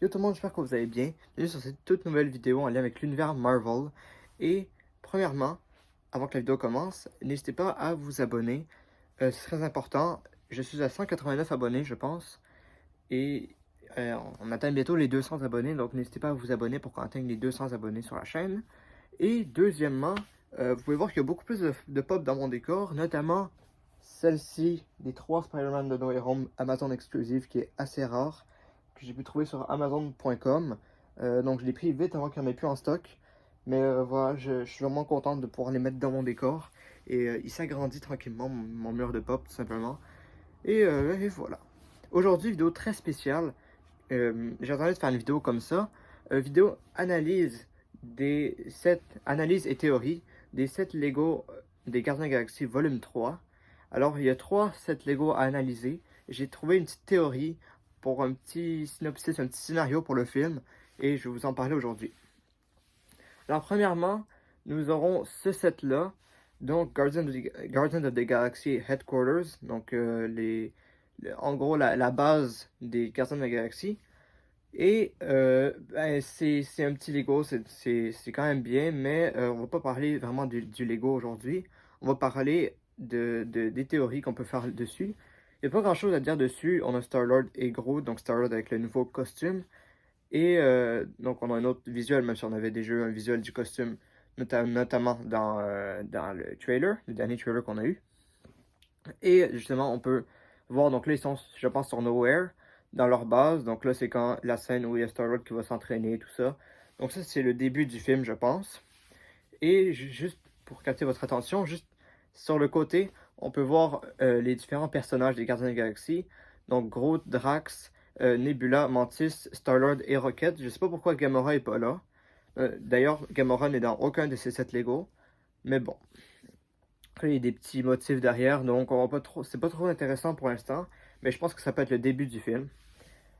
Yo tout le monde, j'espère que vous allez bien. Bienvenue sur cette toute nouvelle vidéo en lien avec l'univers Marvel. Et premièrement, avant que la vidéo commence, n'hésitez pas à vous abonner. C'est très important. Je suis à 189 abonnés, je pense. Et on atteint bientôt les 200 abonnés, donc n'hésitez pas à vous abonner pour qu'on atteigne les 200 abonnés sur la chaîne. Et deuxièmement, vous pouvez voir qu'il y a beaucoup plus de pop dans mon décor, notamment celle-ci, des 3 Spider-Man de No Way Home Amazon exclusive, qui est assez rare, que j'ai pu trouver sur Amazon.com. Donc je l'ai pris vite avant qu'il n'y en ait plus en stock. Mais voilà, je suis vraiment contente de pouvoir les mettre dans mon décor. Et il s'agrandit tranquillement, mon mur de pop, tout simplement. Et voilà. Aujourd'hui, vidéo très spéciale. J'attendais de faire une vidéo comme ça. Vidéo analyse des 7 analyse et théorie des 7 Lego des Gardiens de la Galaxie volume 3. Alors, il y a 3 sets Lego à analyser. J'ai trouvé une petite théorie pour un petit synopsis, un petit scénario pour le film, et je vais vous en parler aujourd'hui. Alors, premièrement, nous aurons ce set-là, donc Guardians of the Galaxy Headquarters, donc en gros la base des Gardiens de la Galaxie. Et ben, c'est un petit Lego, c'est quand même bien, mais on va pas parler vraiment du Lego aujourd'hui. On va parler des théories qu'on peut faire dessus. Il n'y a pas grand chose à dire dessus. On a Star-Lord et Groot, donc Star-Lord avec le nouveau costume. Et donc on a un autre visuel, même si on avait déjà eu un visuel du costume, notamment dans le trailer, le dernier trailer qu'on a eu. Et justement, on peut voir, donc là, ils sont, je pense, sur Nowhere, dans leur base. Donc là, c'est quand la scène où il y a Star-Lord qui va s'entraîner, tout ça. Donc ça, c'est le début du film, je pense. Et juste pour capter votre attention, juste sur le côté, on peut voir les différents personnages des Gardiens de la Galaxie. Donc Groot, Drax, Nebula, Mantis, Star-Lord et Rocket. Je sais pas pourquoi Gamora est pas là. D'ailleurs, Gamora n'est dans aucun de ces 7 Lego. Mais bon. Après, il y a des petits motifs derrière, donc on va pas trop, c'est pas trop intéressant pour l'instant, mais je pense que ça peut être le début du film.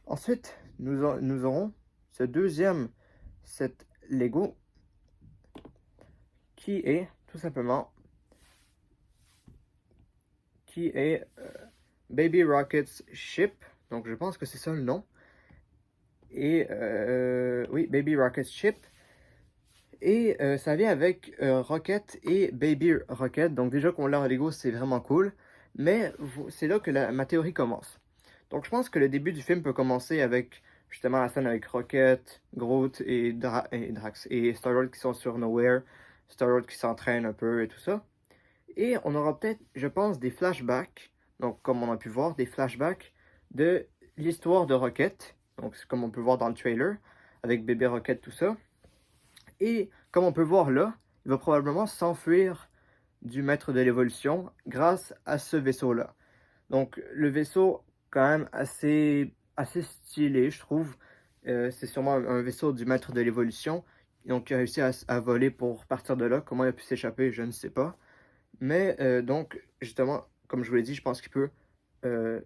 Ensuite, nous aurons ce deuxième set Lego qui est tout simplement Baby Rocket's Ship. Donc je pense que c'est ça le nom. Et oui, Baby Rocket's Ship. Et ça vient avec Rocket et Baby Rocket. Donc déjà qu'on l'a en Lego, c'est vraiment cool. Mais c'est là que ma théorie commence. Donc je pense que le début du film peut commencer avec justement la scène avec Rocket, Groot et Drax et Star-Lord qui sont sur Nowhere. Star-Lord qui s'entraîne un peu et tout ça. Et on aura peut-être, je pense, des flashbacks. Donc comme on a pu voir, des flashbacks de l'histoire de Rocket. Donc c'est comme on peut voir dans le trailer, avec bébé Rocket, tout ça. Et comme on peut voir là, il va probablement s'enfuir du maître de l'évolution grâce à ce vaisseau-là. Donc le vaisseau, quand même assez stylé, je trouve. C'est sûrement un vaisseau du maître de l'évolution. Donc il a réussi à voler pour partir de là. Comment il a pu s'échapper, je ne sais pas. Mais donc, justement, comme je vous l'ai dit, je pense qu'il peut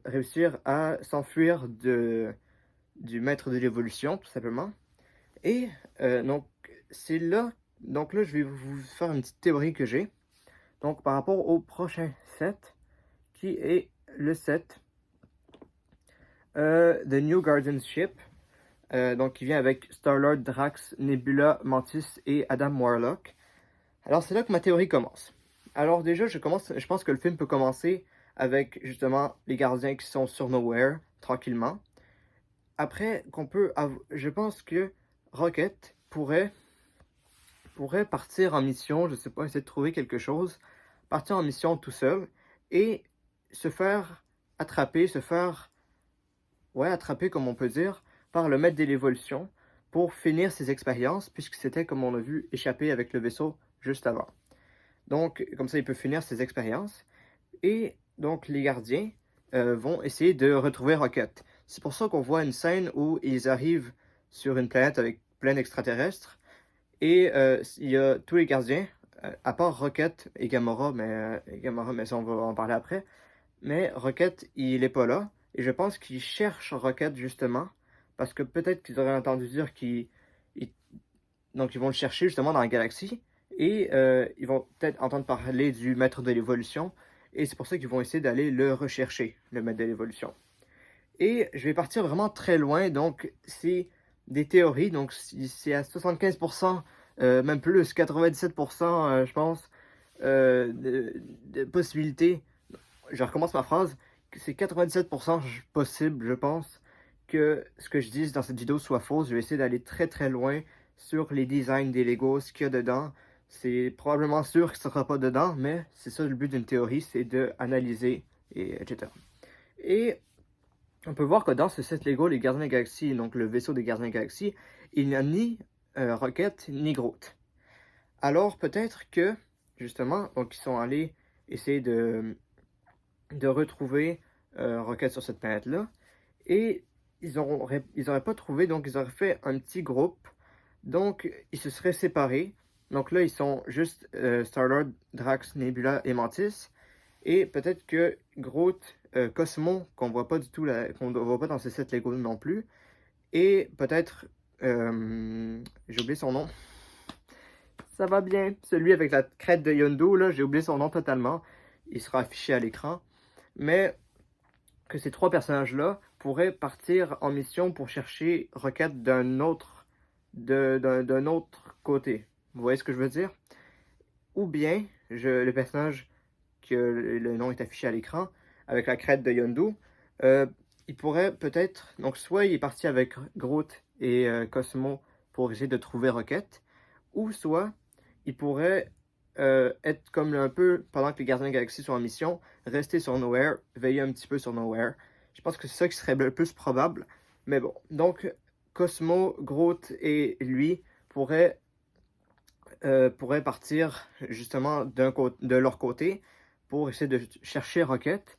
réussir à s'enfuir du maître de l'évolution, tout simplement. Et donc, c'est là, donc là, je vais vous faire une petite théorie que j'ai. Donc, par rapport au prochain set, qui est le set The New Guardian Ship. Donc, qui vient avec Star-Lord, Drax, Nebula, Mantis et Adam Warlock. Alors, c'est là que ma théorie commence. Alors, déjà, je pense que le film peut commencer avec, justement, les gardiens qui sont sur Nowhere, tranquillement. Après, je pense que Rocket pourrait partir en mission, je sais pas, essayer de trouver quelque chose, partir en mission tout seul et se faire attraper, attraper comme on peut dire, par le maître de l'évolution pour finir ses expériences, puisque c'était, comme on a vu, échapper avec le vaisseau juste avant. Donc, comme ça, il peut finir ses expériences. Et donc, les gardiens vont essayer de retrouver Rocket. C'est pour ça qu'on voit une scène où ils arrivent sur une planète avec plein d'extraterrestres. Et il y a tous les gardiens, à part Rocket et Gamora, mais ça on va en parler après. Mais Rocket, il est pas là. Et je pense qu'ils cherchent Rocket justement, parce que peut-être qu'ils auraient entendu dire donc ils vont le chercher justement dans la galaxie. Et ils vont peut-être entendre parler du maître de l'évolution. Et c'est pour ça qu'ils vont essayer d'aller le rechercher, le maître de l'évolution. Et je vais partir vraiment très loin, donc c'est des théories, donc c'est à 75%, même plus, 97%, je pense, de possibilités. Je recommence ma phrase, que c'est 97% possible, je pense, que ce que je dise dans cette vidéo soit faux. Je vais essayer d'aller très très loin sur les designs des Legos, ce qu'il y a dedans. C'est probablement sûr que ce ne sera pas dedans, mais c'est ça le but d'une théorie, c'est d'analyser, etc. Et on peut voir que dans ce set Lego, les Gardiens de la Galaxie, donc le vaisseau des Gardiens de la Galaxie, il n'y a ni Rocket ni Groot. Alors peut-être que, justement, donc ils sont allés essayer de retrouver Rocket sur cette planète-là, et ils auraient pas trouvé, donc ils auraient fait un petit groupe, donc ils se seraient séparés. Donc là, ils sont juste Star-Lord, Drax, Nebula et Mantis. Et peut-être que Groot, Cosmo, qu'on voit pas du tout, qu'on ne voit pas dans ces sets Lego non plus. Et peut-être, j'ai oublié son nom. Ça va bien. Celui avec la crête de Yondu, là, j'ai oublié son nom totalement. Il sera affiché à l'écran. Mais que ces trois personnages-là pourraient partir en mission pour chercher Rocket d'un autre côté. Vous voyez ce que je veux dire? Ou bien, le personnage que le nom est affiché à l'écran, avec la crête de Yondu, il pourrait peut-être, donc soit il est parti avec Groot et Cosmo pour essayer de trouver Rocket, ou soit il pourrait être comme un peu, pendant que les Gardiens de la Galaxie sont en mission, rester sur Nowhere, veiller un petit peu sur Nowhere. Je pense que c'est ça qui serait le plus probable. Mais bon, donc Cosmo, Groot et lui pourraient partir justement de leur côté pour essayer de chercher Rocket.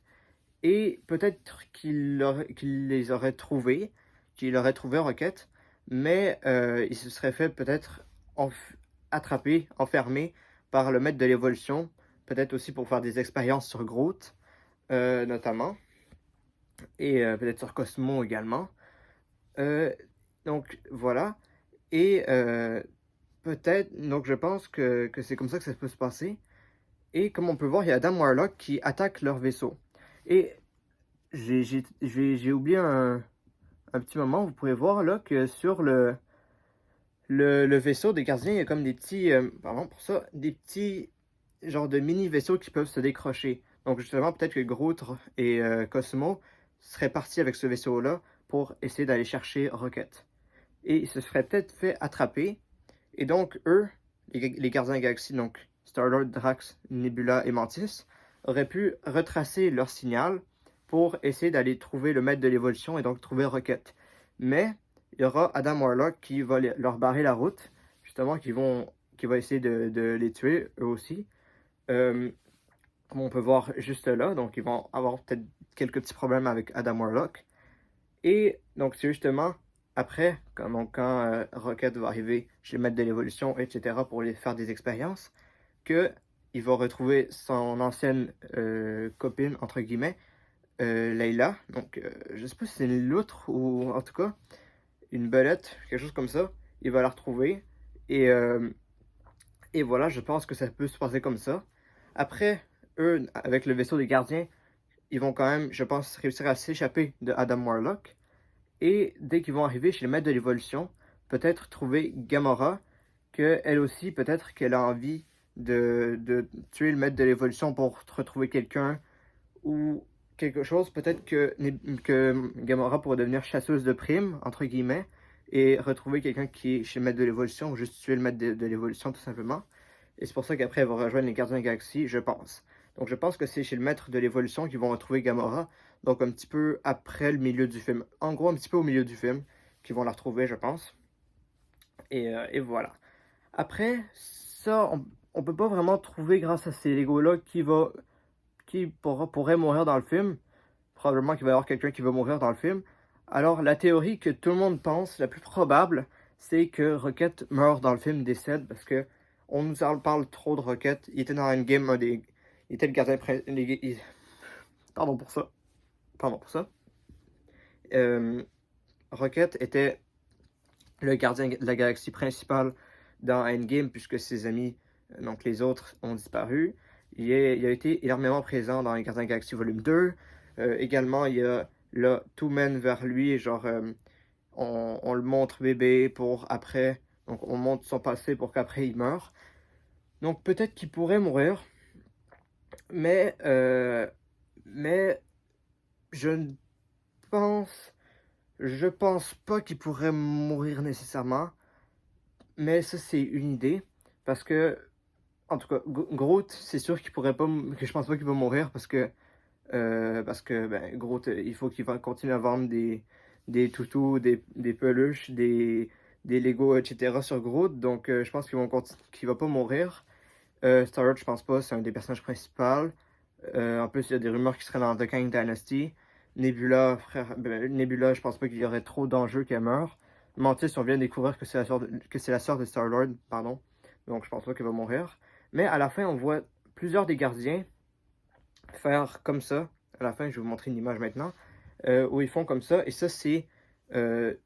Et peut-être qu'il les aurait trouvés, qu'il aurait trouvé Rocket, mais il se serait fait peut-être attraper, enfermé par le maître de l'évolution, peut-être aussi pour faire des expériences sur Groot, notamment, et peut-être sur Cosmo également. Donc voilà, et peut-être, donc je pense que c'est comme ça que ça peut se passer. Et comme on peut voir, il y a Adam Warlock qui attaque leur vaisseau. Et j'ai oublié un petit moment, vous pouvez voir là que sur le vaisseau des gardiens, il y a comme des petits, pardon pour ça, des petits genre de mini vaisseaux qui peuvent se décrocher. Donc justement, peut-être que Groot et Cosmo seraient partis avec ce vaisseau-là pour essayer d'aller chercher Rocket. Et ils se seraient peut-être fait attraper. Et donc eux, les gardiens de la galaxie, donc Star-Lord, Drax, Nebula et Mantis, auraient pu retracer leur signal pour essayer d'aller trouver le maître de l'évolution et donc trouver Rocket. Mais il y aura Adam Warlock qui va leur barrer la route, justement, qui va essayer de les tuer eux aussi. Comme on peut voir juste là, donc ils vont avoir peut-être quelques petits problèmes avec Adam Warlock. Et donc c'est justement après, quand Rocket va arriver chez le maître de l'évolution, etc., pour les faire des expériences, qu'il va retrouver son ancienne copine, entre guillemets, Layla. Donc, je sais pas si c'est une loutre ou en tout cas une belette, quelque chose comme ça. Il va la retrouver. Et, euh, et voilà, je pense que ça peut se passer comme ça. Après, eux, avec le vaisseau des gardiens, ils vont quand même, je pense, réussir à s'échapper de Adam Warlock. Et dès qu'ils vont arriver chez le maître de l'évolution, peut-être trouver Gamora, que elle aussi, peut-être qu'elle a envie de tuer le maître de l'évolution pour retrouver quelqu'un ou quelque chose. Peut-être que Gamora pourrait devenir chasseuse de primes, entre guillemets, et retrouver quelqu'un qui est chez le maître de l'évolution, ou juste tuer le maître de l'évolution tout simplement. Et c'est pour ça qu'après elle va rejoindre les Gardiens de la Galaxie, je pense. Donc je pense que c'est chez le maître de l'évolution qu'ils vont retrouver Gamora. Donc un petit peu après le milieu du film. En gros, un petit peu au milieu du film qu'ils vont la retrouver, je pense. Et voilà. Après, ça, on peut pas vraiment trouver grâce à ces Legos-là qui pourrait mourir dans le film. Probablement qu'il va y avoir quelqu'un qui va mourir dans le film. Alors la théorie que tout le monde pense, la plus probable, c'est que Rocket meurt dans le film, décède, parce que on nous parle trop de Rocket. Il était dans Endgame, il était le gardien pardon pour ça. Pardon pour ça. Rocket était le gardien de la galaxie principal dans Endgame, puisque ses amis, donc les autres, ont disparu. Il a été énormément présent dans les Gardiens de la Galaxie Volume 2. Également, il y a là, tout mène vers lui, genre, on le montre bébé pour après, donc on montre son passé pour qu'après il meure. Donc peut-être qu'il pourrait mourir, mais, mais je ne pense, je pense pas qu'il pourrait mourir nécessairement, mais ça c'est une idée, parce que, en tout cas, Groot, c'est sûr qu'il pourrait pas, que je pense pas qu'il va mourir, parce que ben, Groot, il faut qu'il va continuer à vendre des toutous, des peluches, des Lego, etc. sur Groot, donc je pense qu'il va pas mourir. Star-Lord, je pense pas, c'est un des personnages principaux. En plus, il y a des rumeurs qui seraient dans The Kang Dynasty. Nebula, Nebula, je pense pas qu'il y aurait trop d'enjeux qu'elle meure. Mantis, on vient de découvrir que c'est la sœur de Star-Lord, pardon. Donc je pense pas qu'elle va mourir. Mais à la fin, on voit plusieurs des gardiens faire comme ça. À la fin, je vais vous montrer une image maintenant. Où ils font comme ça. Et ça, c'est...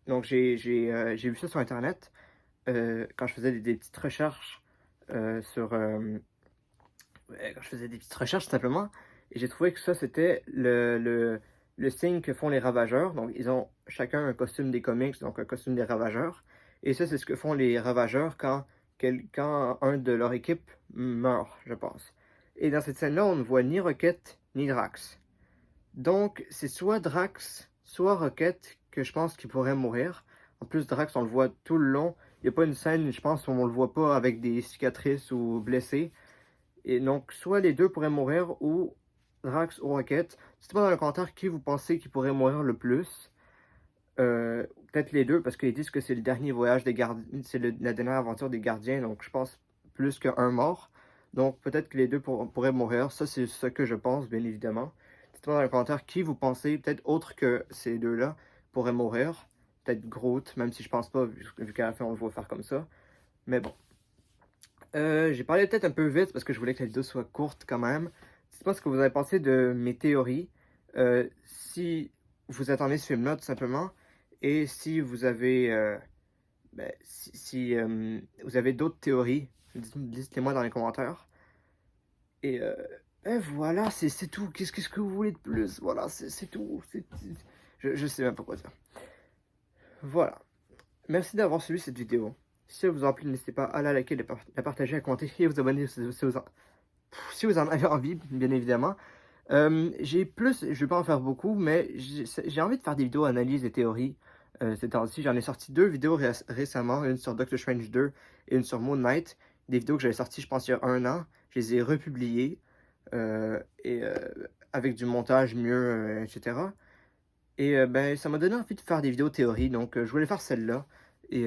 donc j'ai vu ça sur Internet. Quand je faisais des petites recherches quand je faisais des petites recherches simplement, et j'ai trouvé que ça c'était le signe que font les Ravageurs. Donc ils ont chacun un costume des comics, donc un costume des Ravageurs. Et ça c'est ce que font les Ravageurs quand un de leur équipe meurt, je pense. Et dans cette scène-là, on ne voit ni Rocket ni Drax. Donc c'est soit Drax, soit Rocket que je pense qu'il pourrait mourir. En plus, Drax, on le voit tout le long. Il n'y a pas une scène, je pense, où on le voit pas avec des cicatrices ou blessé. Et donc, soit les deux pourraient mourir, ou Drax ou Rocket. Dites-moi dans les commentaires qui vous pensez qui pourrait mourir le plus. Peut-être les deux, parce qu'ils disent que c'est le dernier voyage des gardiens, c'est la dernière aventure des gardiens, donc je pense plus qu'un mort. Donc peut-être que les deux pourraient mourir. Ça, c'est ce que je pense, bien évidemment. Dites-moi dans les commentaires qui vous pensez, peut-être autre que ces deux-là, pourraient mourir. Peut-être Groot, même si je pense pas, vu qu'à la fin on le voit faire comme ça. Mais bon. J'ai parlé peut-être un peu vite parce que je voulais que la vidéo soit courte quand même. Dites-moi ce que vous avez pensé de mes théories. Si vous attendez ce film-là, tout simplement. Et si vous avez, si vous avez d'autres théories, dites-les-moi dans les commentaires. Et voilà, c'est tout. Qu'est-ce que vous voulez de plus? Voilà, c'est tout. Je sais même pas quoi dire. Voilà. Merci d'avoir suivi cette vidéo. Si elle vous a plu, n'hésitez pas à la liker, la partager, à commenter et à vous abonner si vous en avez envie, bien évidemment. Je vais pas en faire beaucoup, mais j'ai envie de faire des vidéos analyse et théories. Ces temps-ci, j'en ai sorti deux vidéos récemment, une sur Doctor Strange 2 et une sur Moon Knight. Des vidéos que j'avais sorties, je pense, il y a un an. Je les ai republiées, avec du montage mieux, etc. Et ben, ça m'a donné envie de faire des vidéos théories, donc je voulais faire celle-là. Et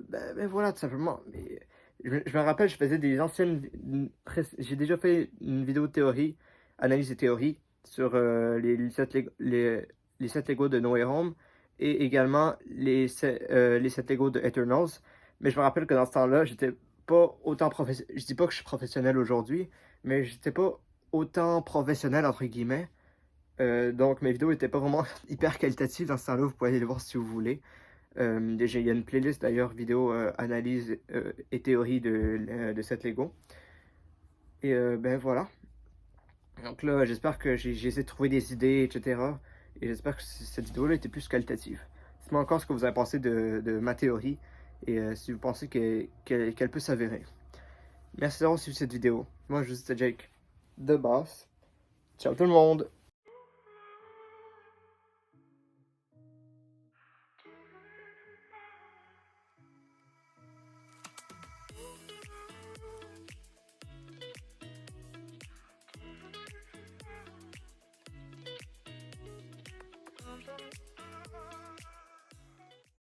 ben voilà, tout simplement. Mais, je me rappelle, je faisais des anciennes... J'ai déjà fait une vidéo théorie, analyse et théorie, sur les 7 Lego de No Way Home, et également les 7 Lego de Eternals. Mais je me rappelle que dans ce temps-là, j'étais pas autant professionnel. Je dis pas que je suis professionnel aujourd'hui, mais j'étais pas autant professionnel, entre guillemets. Donc mes vidéos n'étaient pas vraiment hyper qualitatives dans ce temps-là, vous pouvez aller les voir si vous voulez. Déjà, il y a une playlist d'ailleurs, vidéo analyse et théorie de cette Lego. Et ben voilà. Donc là, j'espère que j'ai essayé de trouver des idées, etc. Et j'espère que cette vidéo-là était plus qualitative. Dites-moi encore ce que vous avez pensé de ma théorie et si vous pensez qu'elle peut s'avérer. Merci d'avoir suivi cette vidéo. Moi, je suis Jake, The Boss. Ciao tout le monde!